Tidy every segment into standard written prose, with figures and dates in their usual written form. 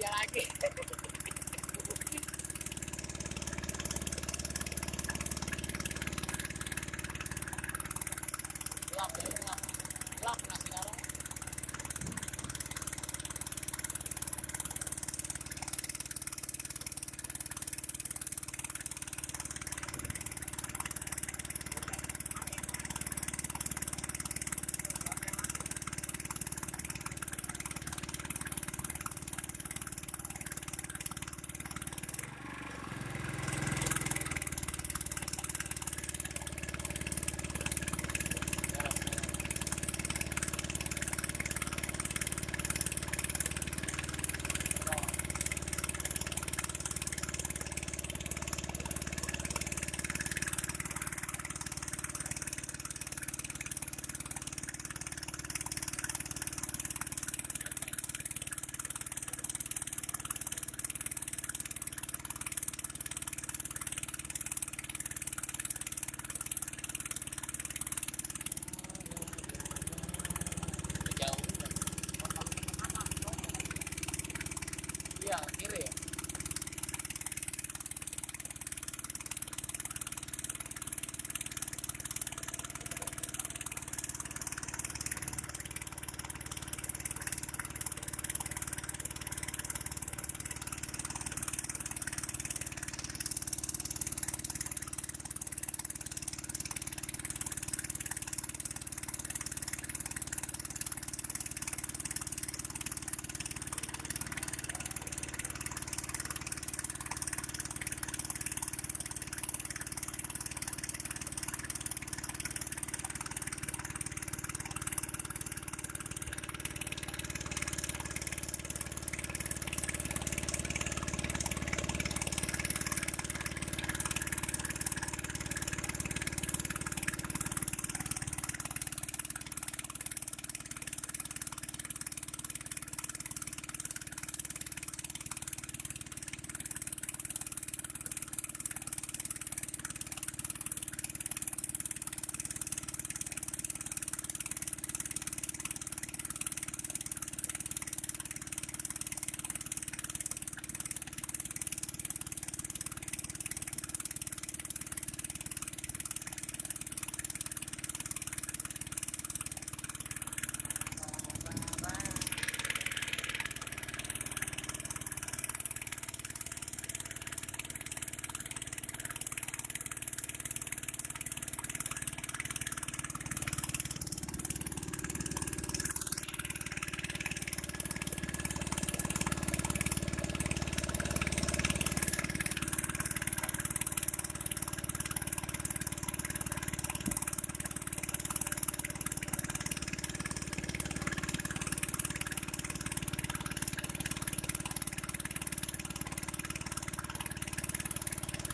dia lagi. Gelap ya, gelap. Gelap nah sekarang. Jauh. Iya, kiri ya.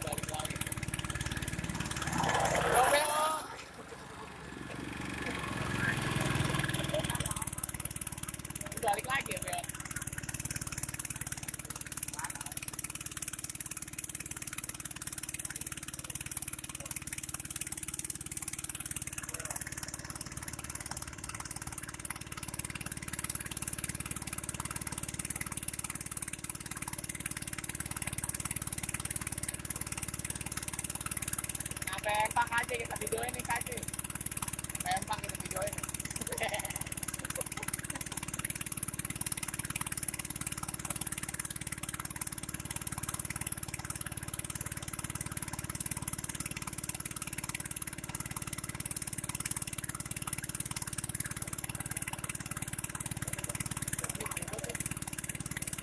Balik lagi. Belok, belok. Balik lagi ya, belok. Pempak aja kita videoin nih kaki. Pempak kita videoin.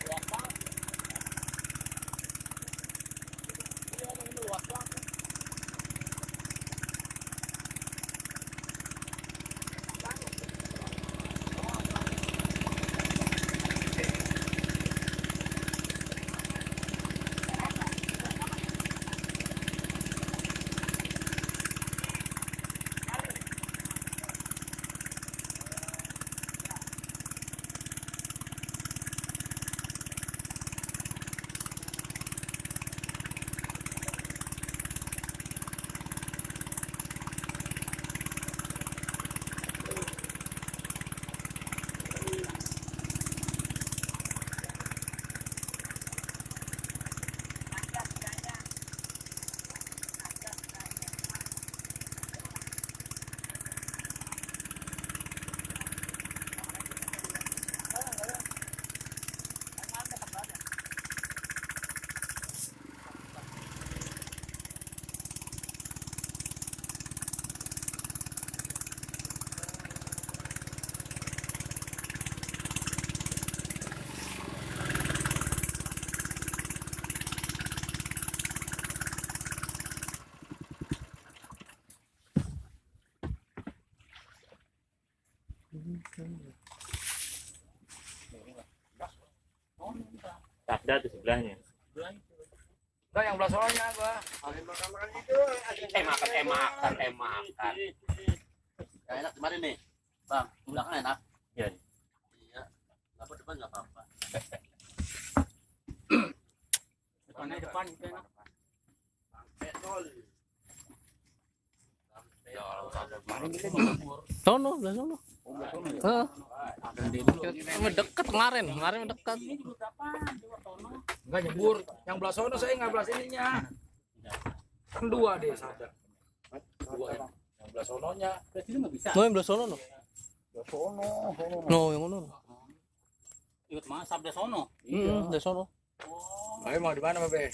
Luas banget. Ini luas banget. Ada tuh sebelahnya. Enggak, yang belah sononya gua. Makan itu. makan. Ya, enak kemarin nih. Bang, belakang enak. Iya. Iya. Apa depan enggak apa-apa. Depan itu enak. Betul. Sono, belah sono. Heeh. Dekat kemarin dekat. Enggak nyebur. Yang belah sono saya enggak belah sininya. Kan dua deh sadar. Dua yang belah sononya. No, yang belah sono no. No, yang mana? Ikut mana sabda sono? Belah sono. Ayo mau di mana, Be?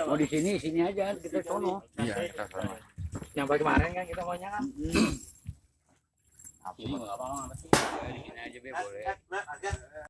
Mau di sini aja kita sono. Iya, kita sono. Yang paling kemarin kan kita maunya kan. Ini enggak apa-apa sih. Di sini aja, Be, boleh.